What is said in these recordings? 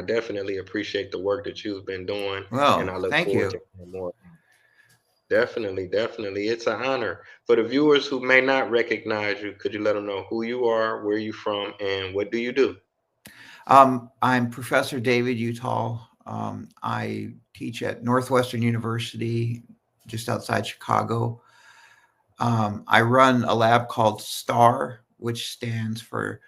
definitely appreciate the work that you've been doing, and I Well, look thank forward to you. hearing more. Definitely, definitely. It's an honor. For the viewers who may not recognize you, could you let them know who you are, where you from, and what do you do? I'm Professor David Uttal. I teach at Northwestern University, just outside Chicago. I run a lab called STAR, which stands for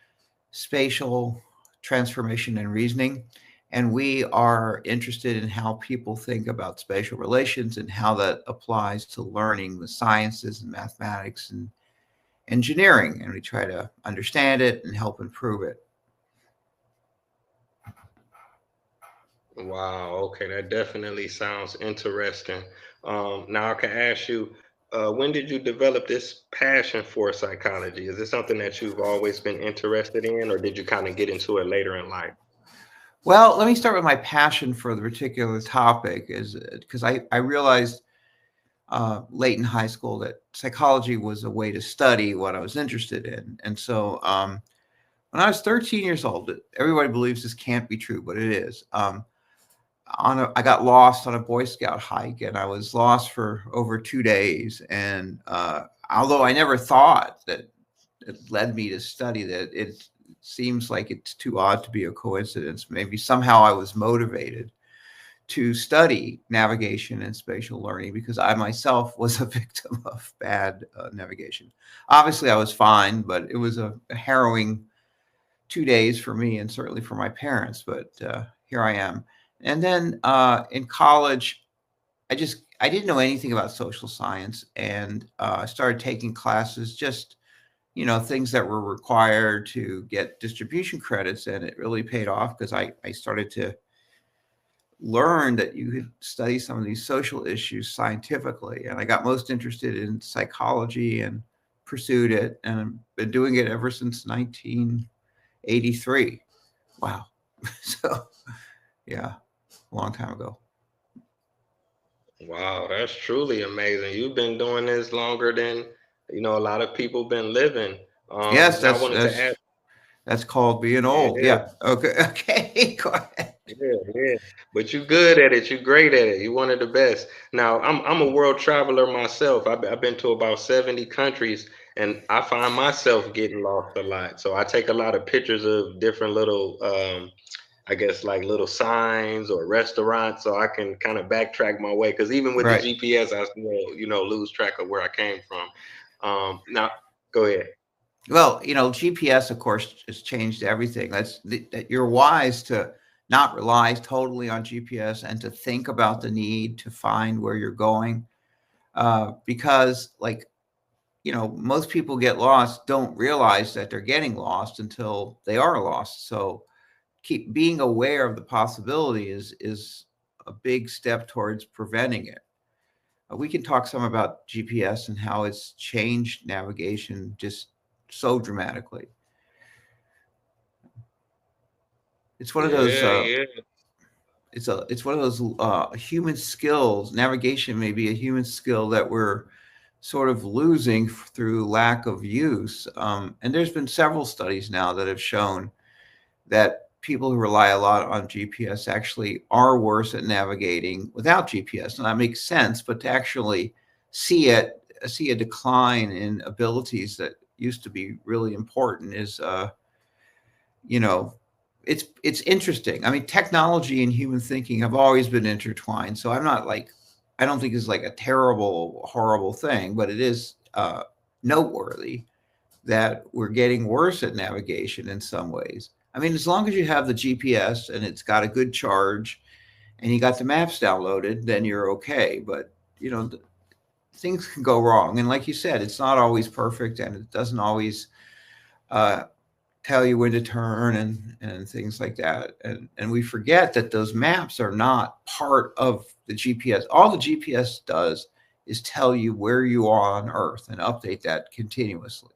Spatial Transformation and Reasoning. And we are interested in how people think about spatial relations and how that applies to learning the sciences and mathematics and engineering. And we try to understand it and help improve it. Wow, okay, that definitely sounds interesting. Now I can ask you, when did you develop this passion for psychology? Is this something that you've always been interested in, or did you kind of get into it later in life? Well, let me start with my passion for the particular topic, is because I realized late in high school that psychology was a way to study what I was interested in. And so when I was 13 years old, everybody believes this can't be true, but it is. I got lost on a Boy Scout hike, and I was lost for over 2 days. And although I never thought that it led me to study that, it seems like it's too odd to be a coincidence. Maybe somehow I was motivated to study navigation and spatial learning because I myself was a victim of bad navigation. Obviously, I was fine, but it was a harrowing 2 days for me and certainly for my parents. But here I am. And then in college, I didn't know anything about social science, and I started taking classes, just things that were required to get distribution credits, and it really paid off because I started to learn that you could study some of these social issues scientifically. And I got most interested in psychology and pursued it, and I've been doing it ever since 1983. Wow. So, yeah, a long time ago. Wow, that's truly amazing. You've been doing this longer than, a lot of people been living. Yes, Now I wanted to ask, that's called being old. yeah, Yeah. Okay. Okay. Go ahead. yeah, yeah. But you good at it. You great at it. You one of the best. Now I'm a world traveler myself. I've been to about 70 countries, and I find myself getting lost a lot. So I take a lot of pictures of different little I guess like little signs or restaurants so I can kind of backtrack my way. Because even with the Right. GPS, I still, lose track of where I came from. Now, go ahead. Well, GPS, of course, has changed everything. That you're wise to not rely totally on GPS and to think about the need to find where you're going, because, like, most people get lost, don't realize that they're getting lost until they are lost. So keep being aware of the possibility is a big step towards preventing it. We can talk some about GPS and how it's changed navigation just so dramatically. It's one of those. Yeah, yeah. It's one of those human skills. Navigation may be a human skill that we're sort of losing through lack of use. And there's been several studies now that have shown that people who rely a lot on GPS actually are worse at navigating without GPS, and that makes sense. But to actually see it, see a decline in abilities that used to be really important is, you know, it's interesting. I mean, technology and human thinking have always been intertwined. So I'm not like, I don't think it's like a terrible, horrible thing, but it is noteworthy that we're getting worse at navigation in some ways. I mean, as long as you have the GPS and it's got a good charge and you got the maps downloaded, then you're okay. But you know, things can go wrong, and like you said, it's not always perfect, and it doesn't always uh, tell you when to turn and things like that. And we forget that those maps are not part of the GPS. All the GPS does is tell you where you are on Earth and update that continuously.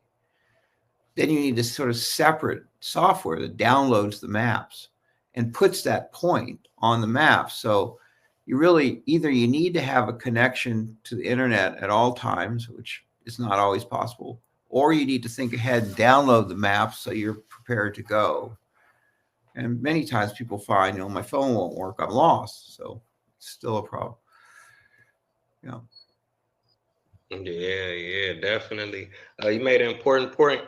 Then you need this sort of separate software that downloads the maps and puts that point on the map. So you really, either you need to have a connection to the internet at all times, which is not always possible, or you need to think ahead and download the maps so you're prepared to go. And many times people find, my phone won't work, I'm lost. So it's still a problem. Yeah. Yeah, yeah, definitely. You made an important point.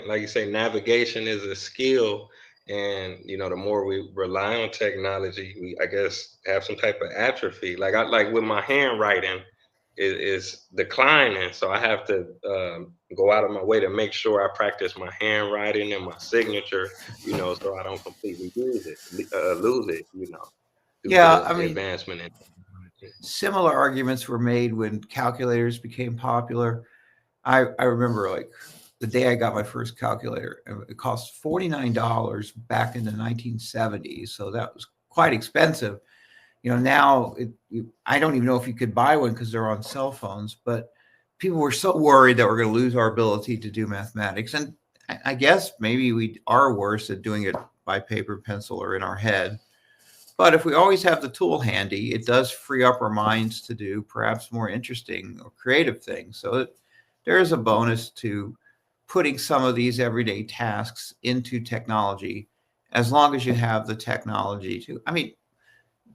Like you say, navigation is a skill, and the more we rely on technology, we, I guess, have some type of atrophy. Like with my handwriting, is declining, so I have to go out of my way to make sure I practice my handwriting and my signature. So I don't completely lose it. Due to Yeah. I the mean, advancement in technology. similar arguments were made when calculators became popular. I remember like the day I got my first calculator, it cost $49 back in the 1970s. So that was quite expensive. Now I don't even know if you could buy one because they're on cell phones, but people were so worried that we're going to lose our ability to do mathematics. And I guess maybe we are worse at doing it by paper, pencil, or in our head. But if we always have the tool handy, it does free up our minds to do perhaps more interesting or creative things. So there is a bonus to putting some of these everyday tasks into technology as long as you have the technology to. I mean,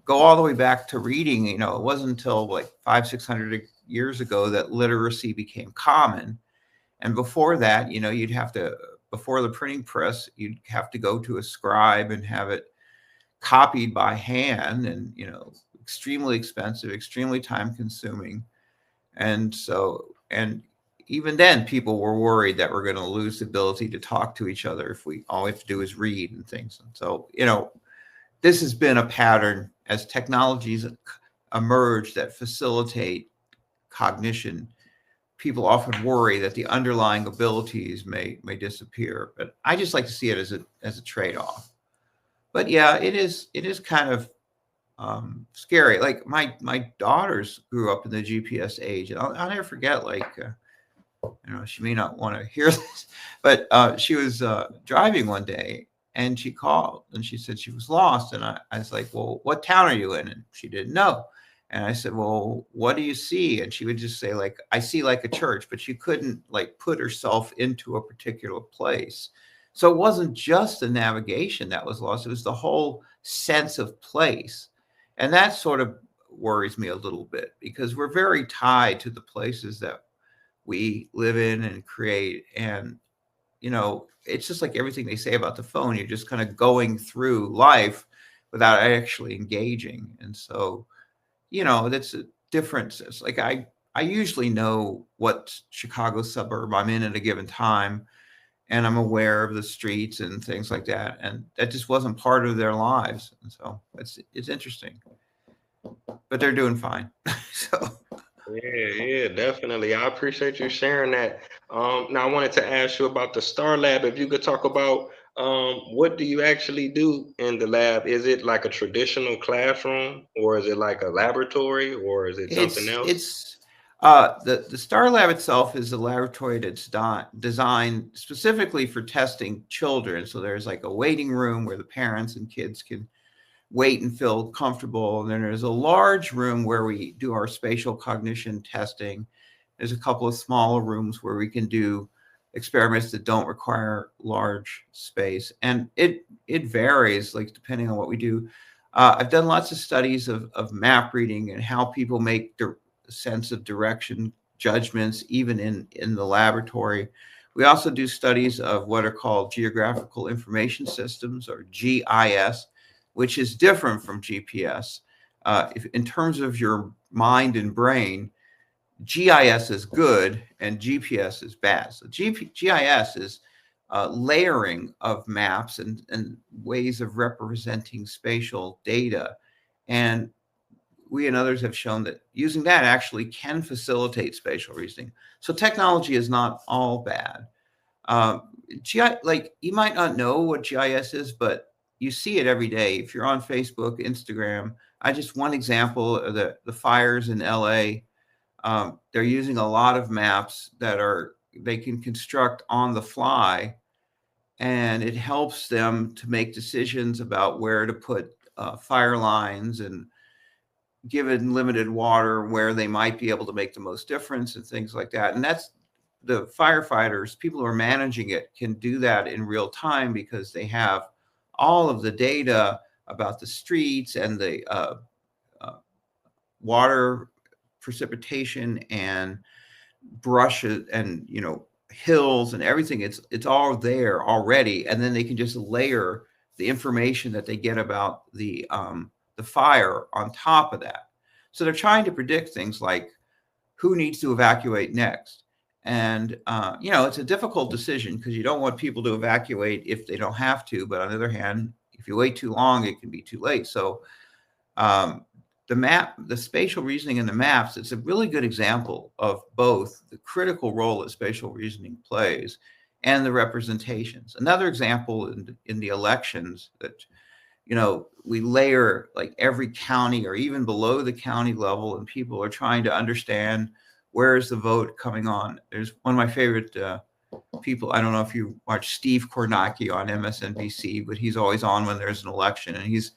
go all the way back to reading. It wasn't until like 500-600 years ago that literacy became common. And before that, you'd have to, before the printing press, you'd have to go to a scribe and have it copied by hand, and extremely expensive, extremely time consuming. And even then people were worried that we're going to lose the ability to talk to each other if we all we have to do is read and things. And so this has been a pattern as technologies emerge that facilitate cognition. People often worry that the underlying abilities may disappear, but I just like to see it as a trade-off. But yeah, it is kind of scary. Like my daughters grew up in the GPS age, and I'll never forget. Like she may not want to hear this, but she was driving one day and she called and she said she was lost, and I was like, "Well, what town are you in?" And she didn't know. And I said, "Well, what do you see?" And she would just say, like, "I see like a church," but she couldn't like put herself into a particular place. So it wasn't just the navigation that was lost; it was the whole sense of place, and that sort of worries me a little bit because we're very tied to the places that we live in and create. And it's just like everything they say about the phone, you're just kind of going through life without actually engaging. And so that's a difference. It's like I usually know what Chicago suburb I'm in at a given time, and I'm aware of the streets and things like that, and that just wasn't part of their lives. And so it's interesting, but they're doing fine. So Yeah, yeah, definitely. I appreciate you sharing that. Now I wanted to ask you about the Star Lab. If you could talk about what do you actually do in the lab? Is it like a traditional classroom, or is it like a laboratory, or is it something else? it's the Star Lab itself is a laboratory that's designed specifically for testing children. So there's like a waiting room where the parents and kids can wait and feel comfortable. And then there's a large room where we do our spatial cognition testing. There's a couple of smaller rooms where we can do experiments that don't require large space, and it varies like depending on what we do. I've done lots of studies of map reading and how people make sense of direction judgments even in the laboratory. We also do studies of what are called geographical information systems, or GIS, which is different from GPS. If, in terms of your mind and brain, GIS is good and GPS is bad. So GIS is layering of maps and ways of representing spatial data. And we and others have shown that using that actually can facilitate spatial reasoning. So technology is not all bad. Um, like you might not know what GIS is, but you see it every day. If you're on Facebook, Instagram, I just one example of the fires in LA. They're using a lot of maps that they can construct on the fly, and it helps them to make decisions about where to put fire lines, and given limited water, where they might be able to make the most difference and things like that. And that's the firefighters, people who are managing it, can do that in real time because they have all of the data about the streets and the uh, water precipitation and brushes and hills and everything. It's all there already, and then they can just layer the information that they get about the fire on top of that. So they're trying to predict things like who needs to evacuate next. And it's a difficult decision because you don't want people to evacuate if they don't have to, but on the other hand, if you wait too long, it can be too late. So um, the spatial reasoning in the maps, it's a really good example of both the critical role that spatial reasoning plays and the representations. Another example in the elections that, we layer like every county or even below the county level, and people are trying to understand where is the vote coming on. There's one of my favorite people. I don't know if you watch Steve Kornacki on MSNBC, but he's always on when there's an election, and he's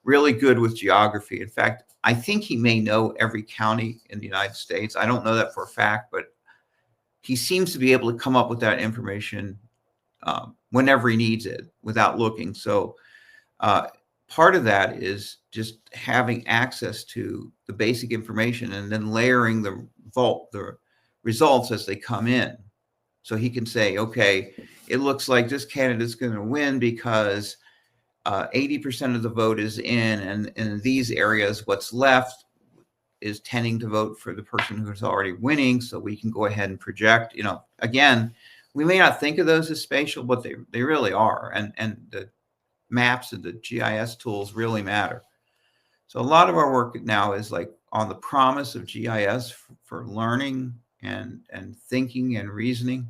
really good with geography. In fact, I think he may know every county in the United States. I don't know that for a fact, but he seems to be able to come up with that information whenever he needs it without looking. So part of that is just having access to the basic information and then layering the results as they come in. So he can say, okay, it looks like this candidate's going to win because 80% of the vote is in, and in these areas, what's left is tending to vote for the person who's already winning. So we can go ahead and project, again, we may not think of those as spatial, but they really are. And the maps and the GIS tools really matter. So a lot of our work now is like on the promise of GIS for learning and thinking and reasoning.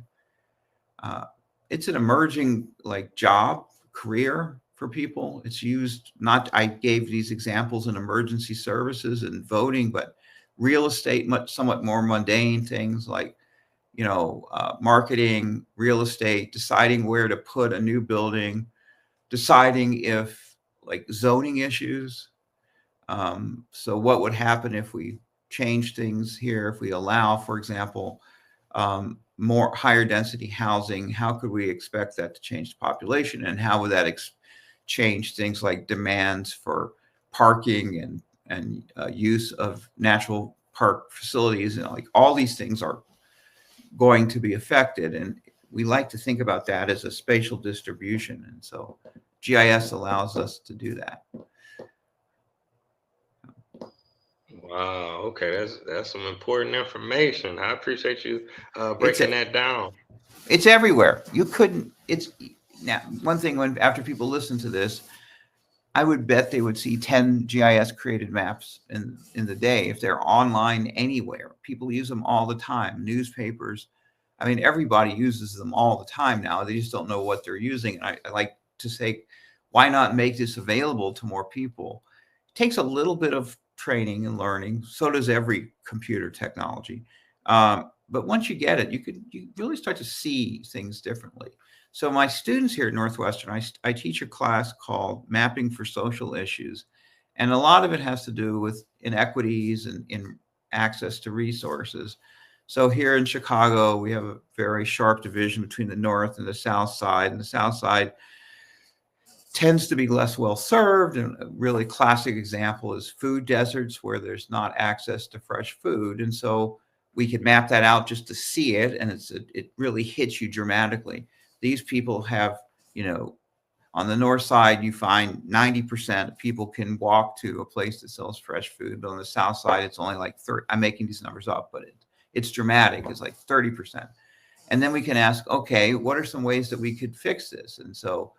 It's an emerging like job career for people. It's used I gave these examples in emergency services and voting, but real estate, somewhat more mundane things like marketing, real estate, deciding where to put a new building, deciding if like zoning issues. So what would happen if we change things here, if we allow, for example, more higher density housing? How could we expect that to change the population, and how would that change things like demands for parking and use of natural park facilities? And like all these things are going to be affected, and we like to think about that as a spatial distribution, and so GIS allows us to do that. Wow. Okay, that's some important information. I appreciate you It's breaking that down. it's everywhere. You couldn't. It's now one thing when after people listen to this, I would bet they would see 10 GIS created maps in the day if they're online anywhere. People use them all the time. Newspapers. I mean, everybody uses them all the time now. They just don't know what they're using. And I like to say, why not make this available to more people? It takes a little bit of training and learning. So does every computer technology. But once you get it, you really start to see things differently. So my students here at Northwestern, I teach a class called Mapping for Social Issues. And a lot of it has to do with inequities and in access to resources. So here in Chicago, we have a very sharp division between the North and the South Side. And the South Side tends to be less well served. And a really classic example is food deserts where there's not access to fresh food. And so we could map that out just to see it. And it really hits you dramatically. These people have, on the north side, you find 90% of people can walk to a place that sells fresh food. But on the south side, it's only like 30. I'm making these numbers up, but it's dramatic. It's like 30%. And then we can ask, okay, what are some ways that we could fix this? And so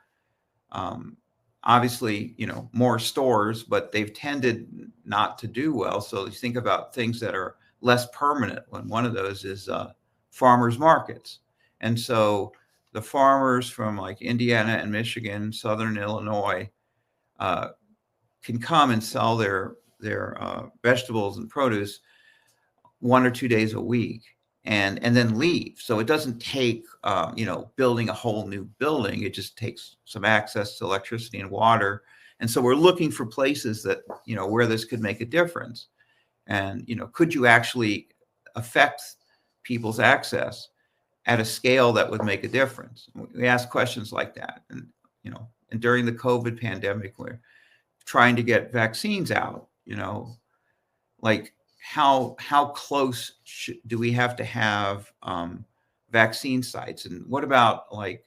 obviously, more stores, but they've tended not to do well. So you think about things that are less permanent. When one of those is farmers markets. And so the farmers from like Indiana and Michigan, Southern Illinois, can come and sell their vegetables and produce 1 or 2 days a week and then leave. So it doesn't take, building a whole new building. It just takes some access to electricity and water. And so we're looking for places that, where this could make a difference. And, could you actually affect people's access at a scale that would make a difference? We ask questions like that. And, and during the COVID pandemic, we're trying to get vaccines out. Like how close do we have to have vaccine sites, and what about like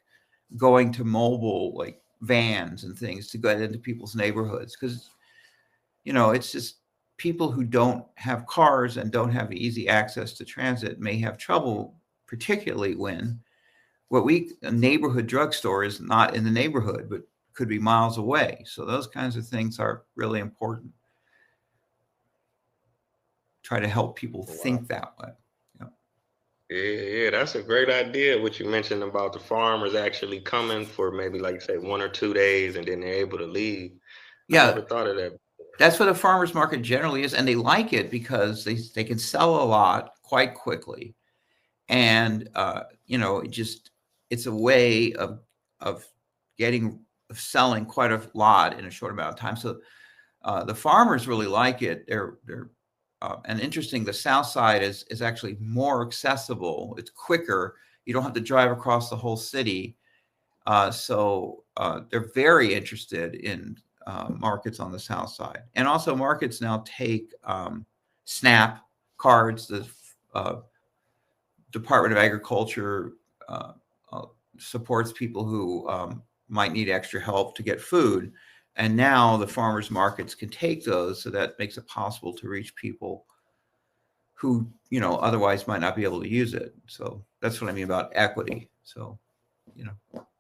going to mobile like vans and things to get into people's neighborhoods? Because it's just people who don't have cars and don't have easy access to transit may have trouble, particularly when a neighborhood drugstore is not in the neighborhood but could be miles away. So those kinds of things are really important. Try to help people Wow. think that way. Yeah. Yeah, that's a great idea. What you mentioned about the farmers actually coming for maybe like say 1 or 2 days and then they're able to leave. I Yeah, never thought of that. that's what a farmer's market generally is, and they like it because they can sell a lot quite quickly, and it's a way of getting of selling quite a lot in a short amount of time. So the farmers really like it. They're and interesting. The South Side is actually more accessible. It's quicker. You don't have to drive across the whole city. So they're very interested in markets on the South Side, and also markets now take SNAP cards. The uh, Department of Agriculture uh, uh, supports people who might need extra help to get food. And now the farmers markets can take those, so that makes it possible to reach people who otherwise might not be able to use it. So that's what I mean about equity. So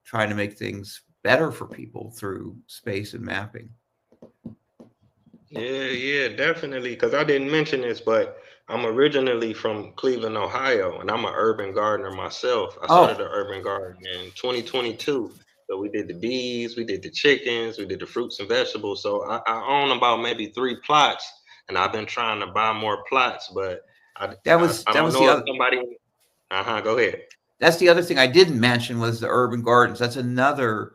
trying to make things better for people through space and mapping. Yeah, definitely. Because I didn't mention this, but I'm originally from Cleveland, Ohio, and I'm an urban gardener myself. I started Oh, an urban garden in 2022. So we did the bees, we did the chickens, we did the fruits and vegetables. So I own about maybe 3 plots, and I've been trying to buy more plots, but I that I, was I that don't was the know if other somebody. Go ahead. that's the other thing I didn't mention was the urban gardens. That's another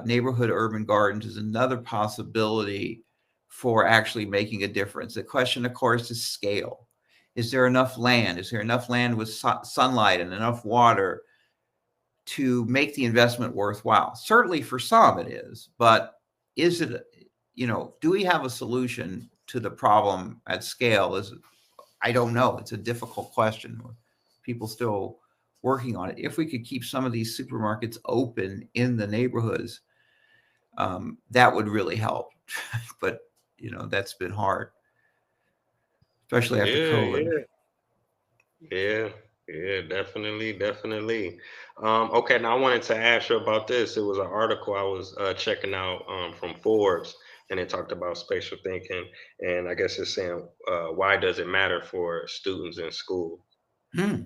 neighborhood urban gardens is another possibility for actually making a difference. The question, of course, is scale. Is there enough land? Is there enough land with sunlight and enough water to make the investment worthwhile? Certainly for some it is, but is it, do we have a solution to the problem at scale? I don't know. It's a difficult question. People still working on it. If we could keep some of these supermarkets open in the neighborhoods, that would really help. But that's been hard, especially after Yeah, COVID. yeah. Yeah, yeah, definitely, definitely. Okay, now I wanted to ask you about this. It was an article I was checking out from Forbes, and it talked about spatial thinking, and I guess it's saying why does it matter for students in school? Hmm.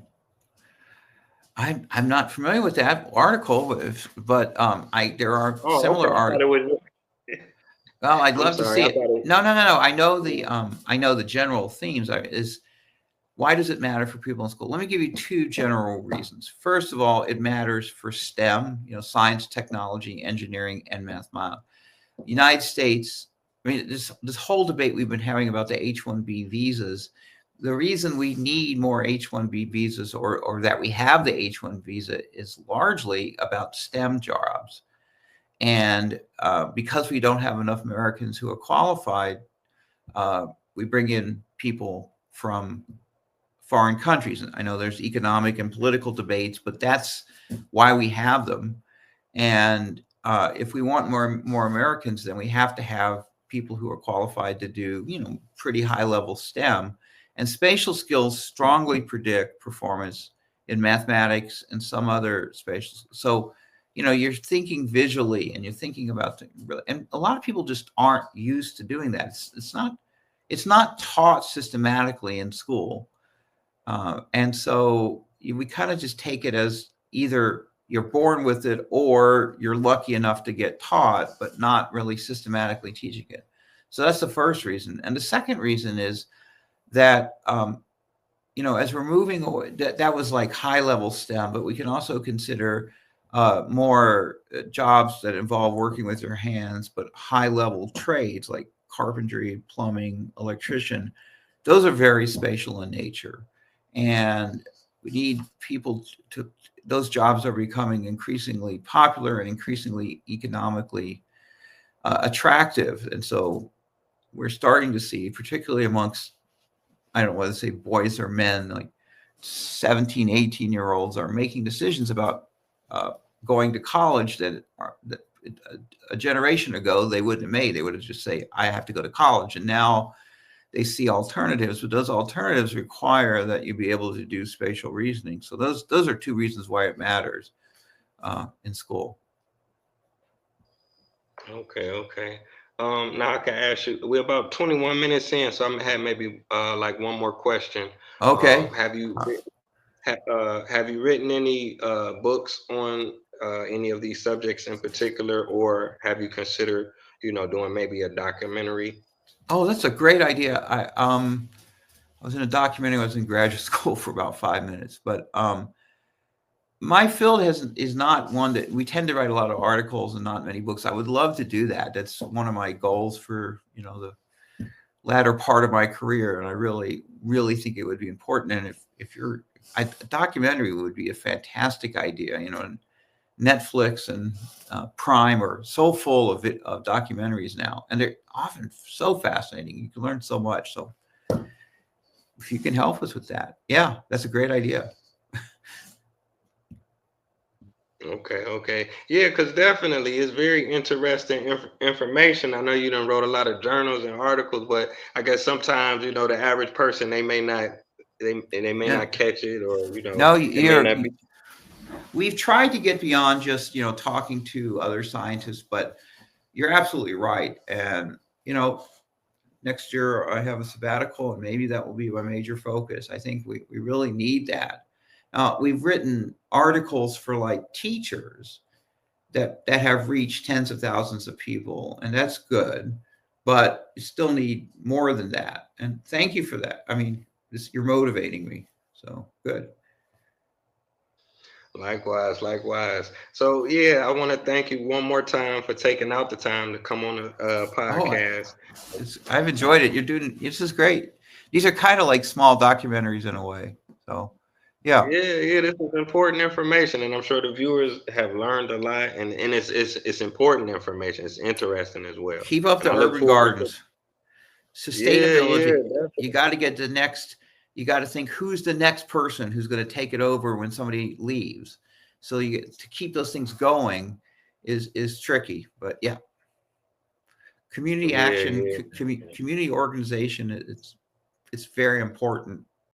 I'm not familiar with that article, but I there are Oh, similar okay. I thought art. it was. Well, I'd I'm love to sorry. see I it. thought it. No, no, no, no. I know the general themes is why does it matter for people in school? Let me give you two general reasons. First of all, it matters for STEM, science, technology, engineering, and mathematics. United States, I mean, this whole debate we've been having about the H-1B visas, the reason we need more H-1B visas or that we have the H-1 visa is largely about STEM jobs. And because we don't have enough Americans who are qualified, uh, we bring in people from foreign countries. And I know there's economic and political debates, but that's why we have them. And if we want more Americans, then we have to have people who are qualified to do pretty high level STEM. And spatial skills strongly predict performance in mathematics and some other spatial. So you're thinking visually and you're thinking about things, and a lot of people just aren't used to doing that. It's not taught systematically in school, and so we kind of just take it as either you're born with it or you're lucky enough to get taught, but not really systematically teaching it. So that's the first reason. And the second reason is that, as we're moving away, that was like high level STEM, but we can also consider more jobs that involve working with your hands, but high level trades like carpentry, plumbing, electrician. Those are very spatial in nature. And We need people to, those jobs are becoming increasingly popular and increasingly economically attractive. And so we're starting to see, particularly amongst, I don't know whether to say boys or men, like 17, 18-year-olds are making decisions about uh, going to college that a generation ago they wouldn't have made. They would have just say, I have to go to college. And now they see alternatives, but those alternatives require that you be able to do spatial reasoning. So those are two reasons why it matters in school. Okay, okay. Now I can ask you. We're about 21 minutes in, so I'm gonna have maybe like one more question. Okay. Have you written any books on any of these subjects in particular, or have you considered, doing maybe a documentary? Oh, that's a great idea. I was in a documentary. I was in graduate school for about 5 minutes, but my field is not one that we tend to write a lot of articles and not many books. I would love to do that. That's one of my goals for the latter part of my career, and I really really think it would be important. And if you're a documentary would be a fantastic idea. And Netflix and Prime are so full of documentaries now, and they're often so fascinating. You can learn so much. So if you can help us with that, yeah, that's a great idea. Okay, okay. Yeah, because definitely it's very interesting information. I know you done wrote a lot of journals and articles, but I guess sometimes, the average person, they may Yeah. not catch it, or, No, it may not be. we've tried to get beyond just talking to other scientists, but you're absolutely right. And next year I have a sabbatical, and maybe that will be my major focus. I think we really need that. We've written articles for like teachers that have reached tens of thousands of people, and that's good. But you still need more than that. And thank you for that. I mean, you're motivating me. So good. Likewise, likewise. So yeah, I want to thank you one more time for taking out the time to come on the Oh, podcast. I've enjoyed it. You're doing this is great. These are kind of like small documentaries in a way. So, yeah, Yeah, yeah, this is important information, and I'm sure the viewers have learned a lot, and it's important information. It's interesting as well, keep up and the I look urban forward to. gardens. Yeah, yeah, Sustainability. You definitely. got to get the next. You got to think who's the next person who's going to take it over when somebody leaves. So to keep those things going is tricky. But yeah, community Yeah, action, yeah. community organization. It's very important